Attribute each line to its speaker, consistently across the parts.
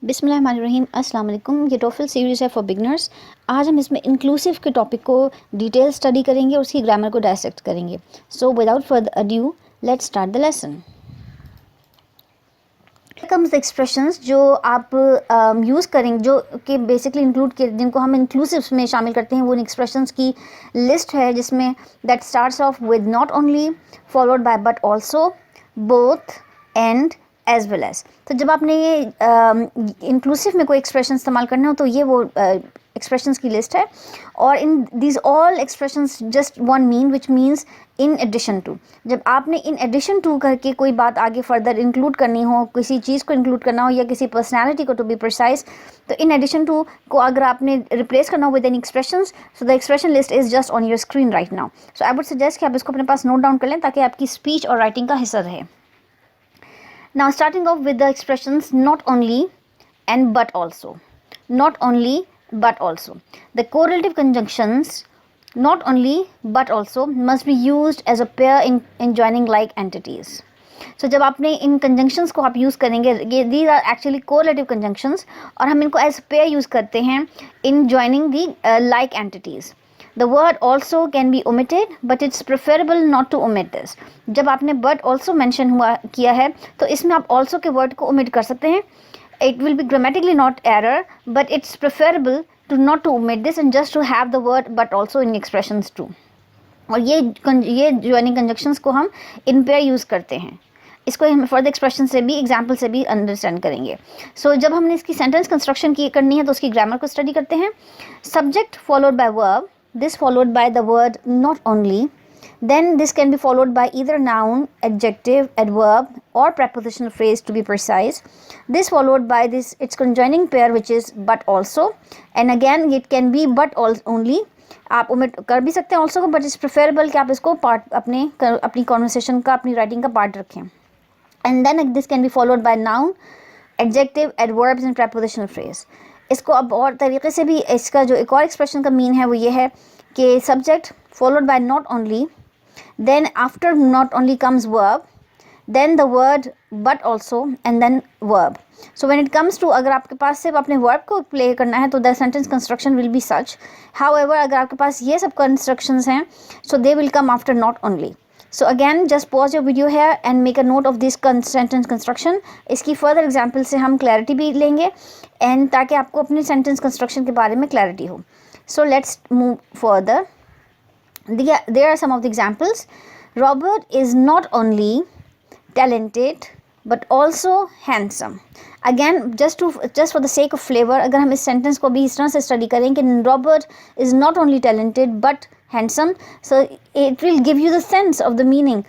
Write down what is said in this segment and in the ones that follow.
Speaker 1: बिस्मिल्लाहिर्रहमानिर्रहीम अस्सलाम वालेकुम। ये टोफल सीरीज़ है फॉर बिगनर्स। आज हम इसमें इंक्लूसिव के टॉपिक को डिटेल स्टडी करेंगे और उसकी ग्रामर को डायसेक्ट करेंगे। सो without further adieu let's start the lesson. Comes expressions जो आप यूज़ करेंगे, जो कि बेसिकली इंक्लूड के जिनको हम इंक्लूसिव में शामिल करते हैं, वो एक्सप्रेशंस की लिस्ट है जिसमें that starts off with not only followed by but also, both, and, as well as. तो जब आपने ये इंक्लूसिव में कोई एक्सप्रेशन इस्तेमाल करना हो तो ये वो एक्सप्रेशंस की लिस्ट है। और in these all expressions just one mean which means in addition to. जब आपने इन एडिशन टू करके कोई बात आगे फर्दर इंक्लूड करनी हो, किसी चीज़ को इंक्लूड करना हो या किसी पर्सनैलिटी को टू बी प्रिसाइज, तो इन एडिशन टू को अगर आपने रिप्लेस करना हो with an expressions, so the expression list is just on your screen right now. So I would suggest कि आप इसको अपने पास नोट डाउन कर लें ताकि आपकी स्पीच और राइटिंग का हिस्सा रहे। Now starting off with the expressions not only and but also. Not only but also. The correlative conjunctions not only but also must be used as a pair in joining like entities. So जब आपने इन conjunctions को आप use करेंगे, ये these are actually correlative conjunctions और हम इनको as pair use करते हैं in joining the like entities. The word also can be omitted, but it's preferable not to omit this. जब आपने but also mention किया है तो इसमें आप also के word को omit कर सकते हैं. It will be grammatically not error, but it's preferable to not to omit this and just to have the word but also in expressions too. और ये joining conjunctions को हम in pair use करते हैं. इसको हम फर्दर एक्सप्रेशन से भी, एग्जाम्पल से भी अंडरस्टैंड करेंगे। सो जब हमने इसकी सेंटेंस कंस्ट्रक्शन की करनी है तो उसकी ग्रामर को स्टडी करते हैं। Subject followed bye verb, this followed by the word not only, then this can be followed by either noun, adjective, adverb or prepositional phrase to be precise. This followed by its conjoining pair which is but also, and again it can be but only. आप omit कर भी सकते हैं also को, but it's preferable कि आप इसको part अपनी conversation का, अपनी writing का पार्ट रखें। And then this can be followed by noun, adjective, adverbs and prepositional phrase. इसको अब और तरीके से भी, इसका जो एक और एक्सप्रेशन का मीन है वो ये है कि subject followed by not only, then after not only comes verb, then the word but also and then verb. So when it comes to, अगर आपके पास सिर्फ अपने वर्ब को प्ले करना है तो the sentence construction will be such. However अगर आपके पास ये सब कंस्ट्रक्शंस हैं so they will come after not only. So again, just pause your video here and make a note of this sentence construction. इसकी further example से हम clarity भी लेंगे and ताकि आपको अपने sentence construction के बारे में clarity हो. So let's move further. There are some of the examples. Robert is not only talented but also handsome. Again, just for the sake of flavor, अगर हम इस sentence को भी इस तरह से study करें कि Robert is not only talented but handsome, so it will give you the sense of the meaning,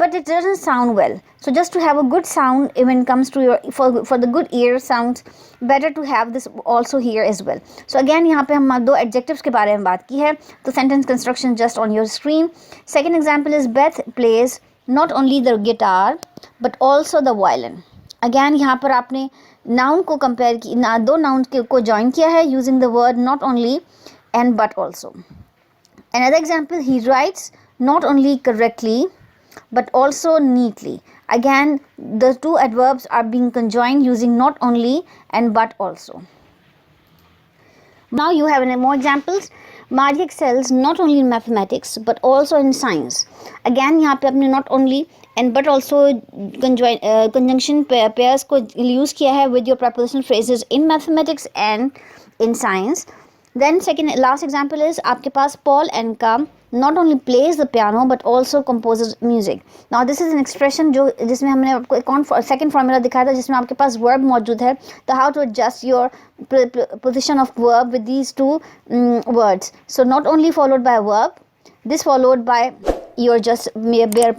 Speaker 1: but it doesn't sound well. So just to have a good sound when it comes to your for the good ear sounds, better to have this also here as well. So again यहाँ पे हम दो adjectives के बारे में बात की है, तो sentence construction just on your screen. Second example is Beth plays not only the guitar but also the violin. Again यहाँ पर आपने noun को compare की, दो nouns को join किया है using the word not only and but also. Another example, he writes not only correctly but also neatly. Again, the two adverbs are being conjoined using not only and but also. Now you have more examples. Maria excels not only in mathematics but also in science. Again, यहाँ पे अपने not only and but also conjunction pairs को use किया है with your prepositional phrases in mathematics and in science. Then last example is आपके पास Paul and Kam not only plays the piano but also composes music. Now this is an expression जो जिसमें हमने आपको एक second formula दिखाया था जिसमें आपके पास verb मौजूद है, तो how to adjust your position of verb with these two words. So not only followed by a verb, this followed by your just bare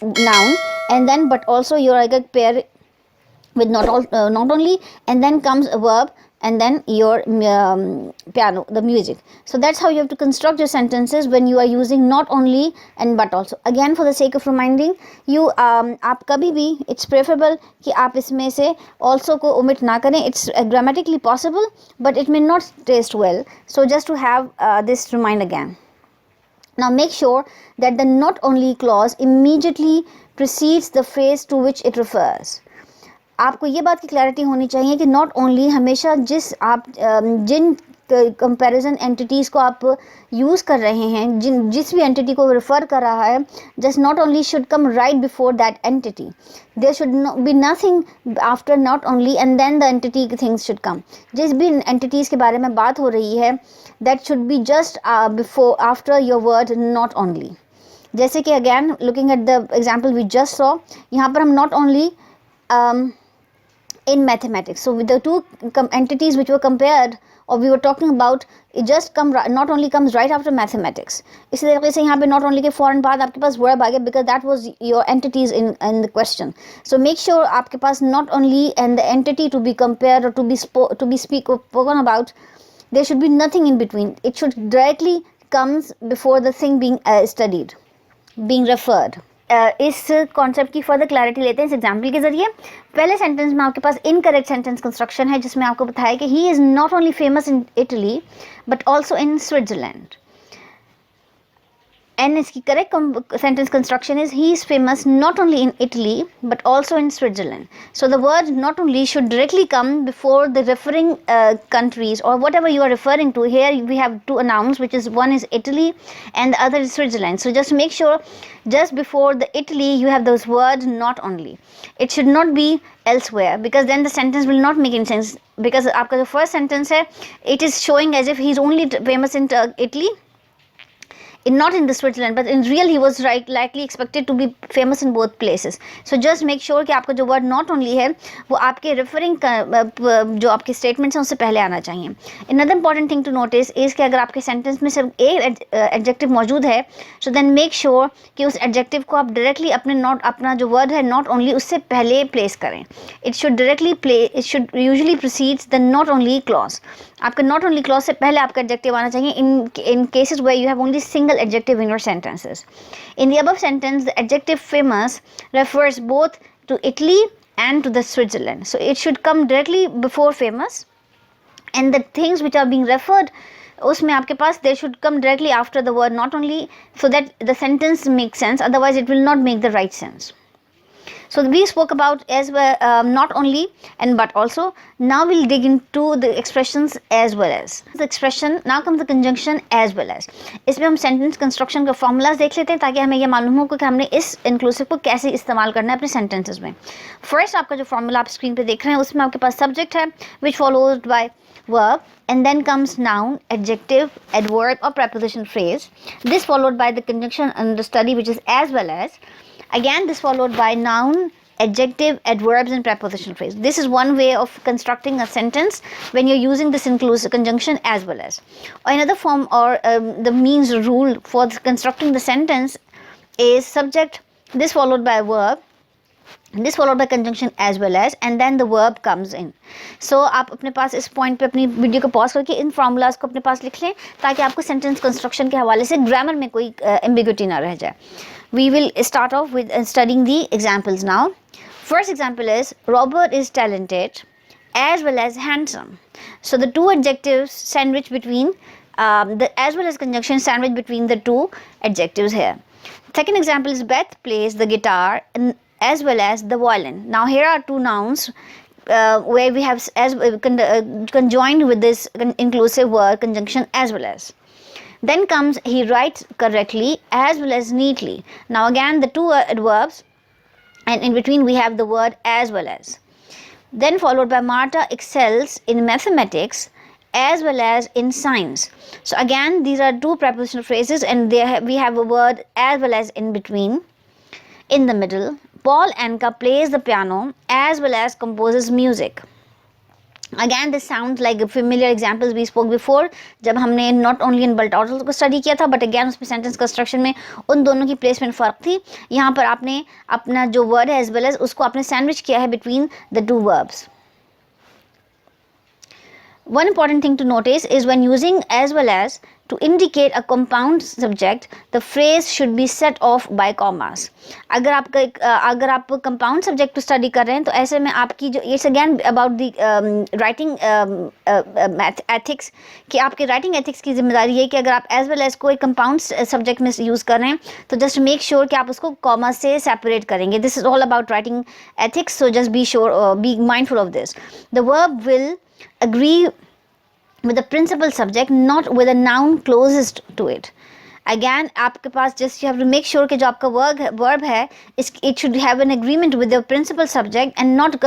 Speaker 1: noun, and then but also your pair with not only, and then comes a verb and then your piano, the music. So that's how you have to construct your sentences when you are using not only and but also. Again, for the sake of reminding you, आप कभी भी it's preferable कि आप इसमें से also को omit ना करें. It's grammatically possible but it may not taste well. So just to have this remind again. Now make sure that the not only clause immediately precedes the phrase to which it refers. आपको ये बात की clarity होनी चाहिए कि not only हमेशा जिन comparison entities को आप यूज़ कर रहे हैं, जिस भी एंटिटी को रेफ़र कर रहा है, just not only should come right before that entity, there should be nothing after not only and then the entity things should come. जिस भी एंटिटीज़ के बारे में बात हो रही है, that should be just before after your word not only. जैसे कि again looking at the example we just saw, यहाँ पर हम not only in mathematics, so with the two entities which were compared or we were talking about, it just not only comes right after mathematics. इसी तरीके से यहाँ पे not only के फौरन बाद आपके पास verb आ गया, because that was your entities in the question. So make sure आपके पास not only and the entity to be compared or to be spoken about, there should be nothing in between. It should directly comes before the thing being studied, being referred. इस concept की further clarity लेते हैं इस example के जरिए। पहले sentence में आपके पास इनकरेक्ट सेंटेंस कंस्ट्रक्शन है, जिसमें आपको बताया कि he is not only famous in Italy but also in Switzerland. And इसकी correct sentence construction is he is famous not only in Italy but also in Switzerland. So the word not only should directly come before the referring countries or whatever you are referring to. Here we have two nouns, which is one is Italy and the other is Switzerland. So just make sure just before the Italy you have those words not only. It should not be elsewhere, because then the sentence will not make any sense, because आपका जो first sentence है, it is showing as if he is only famous in Italy, not in the Switzerland, but in real he was likely expected to be famous in both places. So just make sure कि आपका जो word not only है वो आपके referring जो आपके statements हैं उससे पहले आना चाहिए. Another important thing to notice is कि अगर आपके sentence में सिर्फ एक adjective मौजूद है, so then make sure कि उस adjective को आप directly अपना जो word है not only उससे पहले place करें. It should usually precedes the not only clause. आपका not only clause से पहले आपका adjective आना चाहिए in cases where you have only single adjective in your sentences. In the above sentence, the adjective famous refers both to Italy and to the Switzerland. So it should come directly before famous, and the things which are being referred उसमें आपके पास they should come directly after the word not only, so that the sentence makes sense, otherwise it will not make the right sense. So we spoke about as well not only and but also. Now we'll dig into the expressions as well as. The expression now comes the conjunction as well as. इसमें हम sentence construction के formulas देख लेते हैं ताकि हमें ये मालूम हो कि हमने इस inclusive को कैसे इस्तेमाल करना है अपने sentences में. First आपका जो formula आप screen पे देख रहे हैं उसमें आपके पास subject है which followed by verb, and then comes noun, adjective, adverb or preposition phrase. This followed by the conjunction under study which is as well as. Again this followed by noun, adjective, adverbs and preposition phrase. This is one way of constructing a sentence when you're using this inclusive conjunction as well as. Or another form or the means rule for constructing the sentence is subject, this followed by a verb, this followed by conjunction as well as, and then the verb comes in. So आप अपने पास इस point पे अपनी video को pause करके इन formulas को अपने पास लिख लें ताकि आपको सेंटेंस कंस्ट्रक्शन के हवाले से ग्रामर में कोई एम्बिग्यूटी ना रह जाए. We will start off with studying the examples now. First example is Robert is talented as well as handsome. So the two adjectives sandwich between the as well as conjunction sandwich between the two adjectives here. Second example is Beth plays the guitar as well as the violin. Now here are two nouns where we have as conjoined with this inclusive word conjunction as well as. Then comes he writes correctly as well as neatly. Now again the two adverbs, and in between we have the word as well as. Then followed by Martha excels in mathematics as well as in science. So again these are two prepositional phrases, and we have a word as well as in between. In the middle, Paul Anka plays the piano as well as composes music. Again this sounds like a familiar examples we spoke before जब हमने not only and but also को study किया था, but again उसमें sentence construction में उन दोनों की प्लेसमेंट फ़र्क थी. यहाँ पर आपने अपना जो वर्ड है एज वेल एज उसको आपने सैंडविच किया है between the two verbs. One important thing to notice is when using as well as to indicate a compound subject, the phrase should be set off by commas. अगर आप compound subject to study कर रहे हैं तो ऐसे में आपकी जो it's again about the writing ethics कि आपके writing ethics की जिम्मेदारी है कि अगर आप as well as कोई compound subject में use कर रहे हैं तो just make sure कि आप उसको comma से separate करेंगे. This is all about writing ethics, so just be sure, be mindful of this. The verb will agree with the principal subject, not with a noun closest to it. Again, आपके पास just you have to make sure कि जो आपका verb है it should have an agreement with the principal subject and not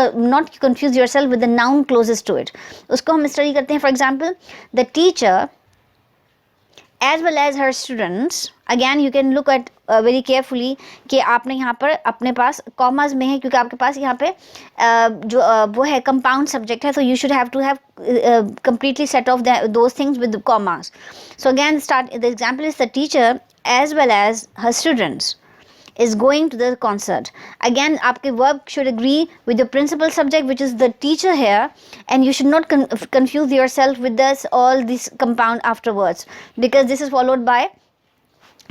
Speaker 1: confuse yourself with the noun closest to it. उसको हम study करते हैं. For example, the teacher as well as her students, again you can look at very carefully कि आपने यहाँ पर अपने पास commas में है क्योंकि आपके पास यहाँ पे जो वो है compound subject है, so you should have to have completely set off those things with the commas. So again the example is the teacher as well as her students is going to the concert. Again आपके verb should agree with the principal subject which is the teacher here, and you should not confuse yourself with this all this compound afterwards because this is followed by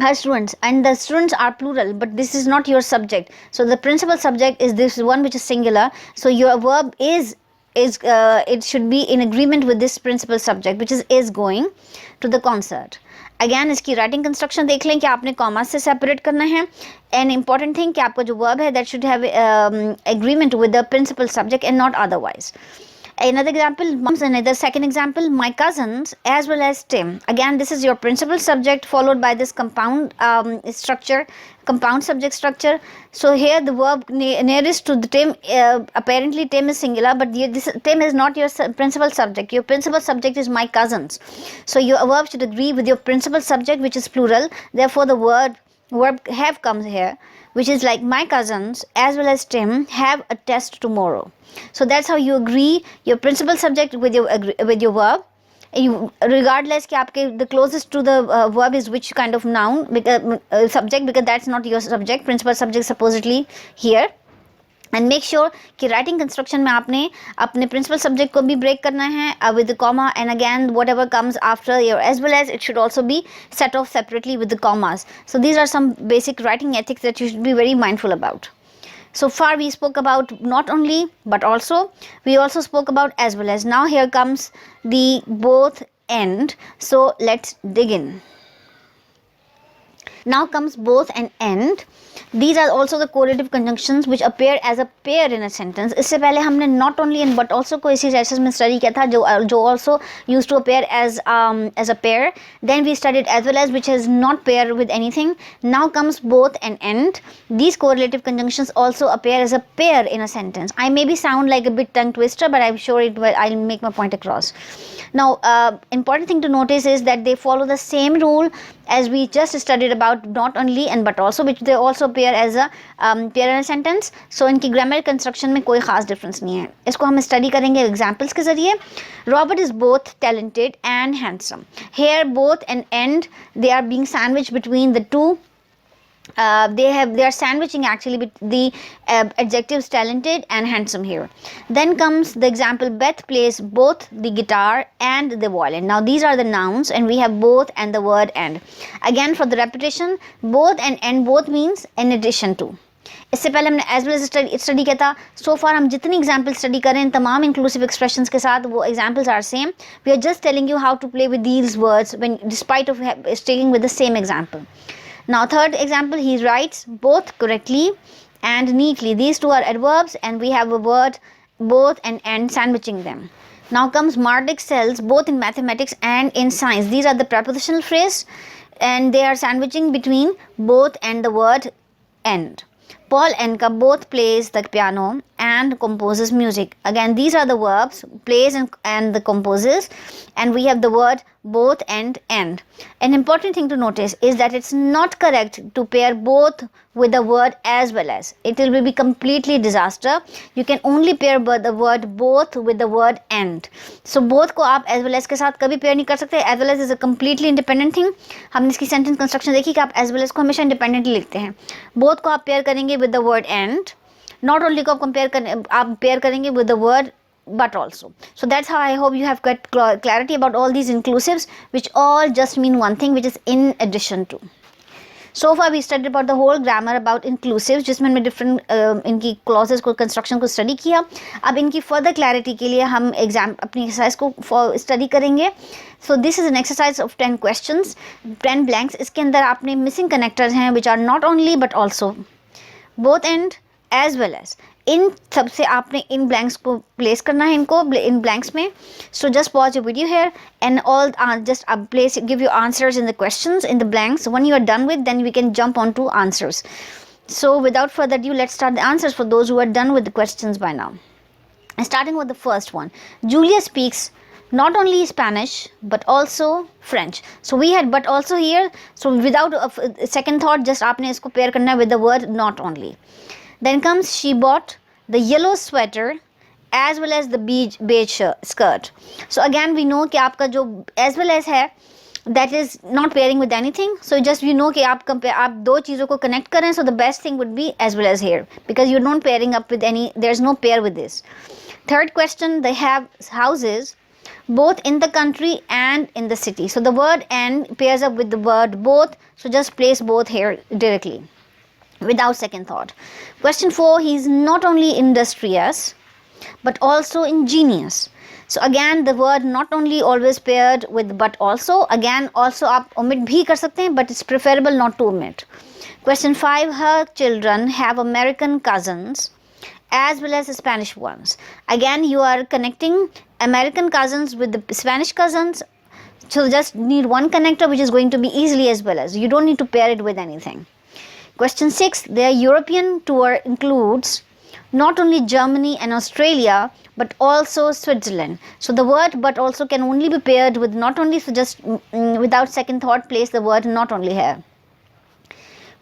Speaker 1: her students and the students are plural, but this is not your subject, so the principal subject is this one which is singular, so your verb is it should be in agreement with this principal subject which is going to the concert. Again इसकी writing construction देख लें कि आपने comma से separate करना है. And important thing कि आपका जो वर्ब है that should have agreement with the principal subject and not otherwise. Another example, another second example, my cousins as well as Tim. Again, this is your principal subject followed by this compound structure, compound subject structure. So here the verb nearest to the Tim, apparently Tim is singular, but this Tim is not your principal subject. Your principal subject is my cousins. So your verb should agree with your principal subject which is plural. Therefore, the verb have comes here, which is like my cousins as well as Tim have a test tomorrow. So that's how you agree your principal subject with your verb. You regardless कि आपके the closest to the verb is which kind of noun because subject, because that's not your subject, principal subject supposedly here. And make sure कि writing construction में आपने अपने principal subject को भी break करना है with the comma, and again whatever comes after your as well as it should also be set off separately with the commas. So these are some basic writing ethics that you should be very mindful about. So far we spoke about not only but also we also spoke about as well as. Now here comes the both and. So let's dig in. Now comes both and end. These are also the correlative conjunctions which appear as a pair in a sentence. इससे पहले हमने not only and but also को इसी sessions में study किया था जो also used to appear as a pair. Then we studied as well as which is not pair with anything. Now comes both and end. These correlative conjunctions also appear as a pair in a sentence. I maybe sound like a bit tongue twister, but I'm sure I'll make my point across. Now important thing to notice is that they follow the same rule as we just studied about not only and but also, which they also appear as a pair in a sentence. So इनकी grammar construction में कोई ख़ास difference नहीं है. इसको हम study करेंगे examples के ज़रिए. Robert is both talented and handsome. Here both and they are being sandwiched between the two. They are sandwiching actually with the adjectives talented and handsome here. Then comes the example, Beth plays both the guitar and the violin. Now these are the nouns and we have both and the word and. Again for the repetition, both and both means in addition to. इससे पहले हमने as well study किया था. सो फार हम जितनी example study करें तमाम inclusive expressions के साथ वो examples are same. We are just telling you how to play with these words when despite of staying with the same example. Now third example, he writes both correctly and neatly. These two are adverbs and we have a word both and sandwiching them. Now comes Mark excels both in mathematics and in science. These are the prepositional phrase and they are sandwiching between both and the word and. Paul Anka both plays the piano and composes music. Again these are the verbs, plays and the composes, and we have the word both and. An important thing to notice is that it's not correct to pair both with the word as well as. It will be completely disaster. You can only pair the word both with the word and. So both को आप as well as के साथ कभी pair नहीं कर सकते. As well as is a completely independent thing. हमने इसकी sentence construction देखी कि आप as well as को हमेशा independently लिखते हैं. Both को आप pair करेंगे with the word and. Not only को आप pair करेंगे with the word but also. So that's how I hope you have got clarity about all these inclusives, which all just mean one thing, which is in addition to. So far we studied about the whole grammar about inclusives, जिसमें हमने different इनकी clauses को construction को study किया. अब इनकी further clarity के लिए हम exam अपनी exercise को study करेंगे. So this is an exercise of 10 questions, 10 blanks. इसके अंदर आपने missing connectors हैं which are not only but also, both and as well as. इन सबसे आपने इन ब्लैंक्स को प्लेस करना है, इनको इन ब्लैंक्स में. So just pause the video here and all just place give you answers in the questions in the blanks. When you are done with, then we can jump on to answers. So without further due, let's start the answers for those who are done with the questions by now. Starting with the first one, Julia speaks not only Spanish but also French. So we had but also here. So without a second thought, just आपने इसको pair करना है with the word not only. Then comes, she bought the yellow sweater as well as the beige skirt. So again we know कि आपका जो as well as है, that is not pairing with anything. So just you know कि आप दो चीज़ों को connect करें. So the best thing would be as well as here, because you're not pairing up with any, there's no pair with this. Third question, they have houses both in the country and in the city. So the word and pairs up with the word both. So just place both here directly without second thought. Question 4, he is not only industrious but also ingenious. So again the word not only always paired with but also. Again also आप omit भी कर सकते हैं, but it's preferable not to omit. Question 5, her children have American cousins as well as Spanish ones. Again you are connecting American cousins with the Spanish cousins. So just need one connector, which is going to be easily as well as. You don't need to pair it with anything. Question 6, their European tour includes not only Germany and Australia but also Switzerland. So the word but also can only be paired with not only. So just without second thought, place the word not only here.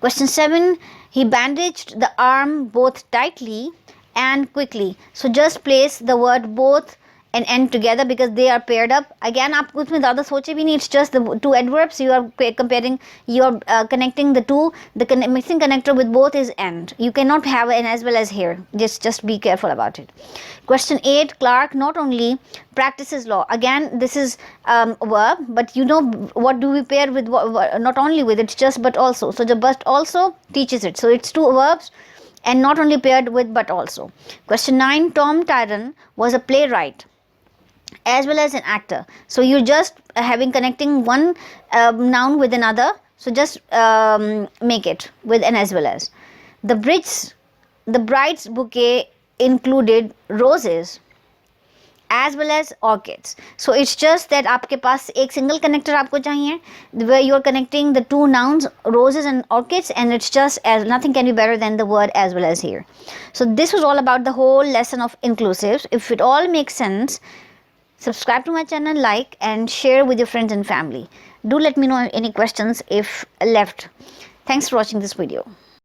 Speaker 1: Question 7, he bandaged the arm both tightly and quickly. So just place the word both and end together because they are paired up. Again आप उसमें ज़्यादा सोचे भी नहीं, it's just the two adverbs. You are comparing, you are connecting the two. The missing connector with both is and. You cannot have an as well as here. Just be careful about it. Question 8, Clark not only practices law. Again this is a verb, but you know what do we pair with not only with, it's just but also. So the but also teaches it. So it's two verbs and not only paired with but also. Question 9, Tom Tyrone was a playwright as well as an actor. So you're just having connecting one noun with another. So just make it with an as well as. The bride's bouquet included roses as well as orchids. So it's just that आपके पास एक single connector आपको चाहिए where you are connecting the two nouns roses and orchids, and it's just as nothing can be better than the word as well as here. So this was all about the whole lesson of inclusives. If it all makes sense, subscribe to my channel, like and share with your friends and family. Do let me know any questions if left. Thanks for watching this video.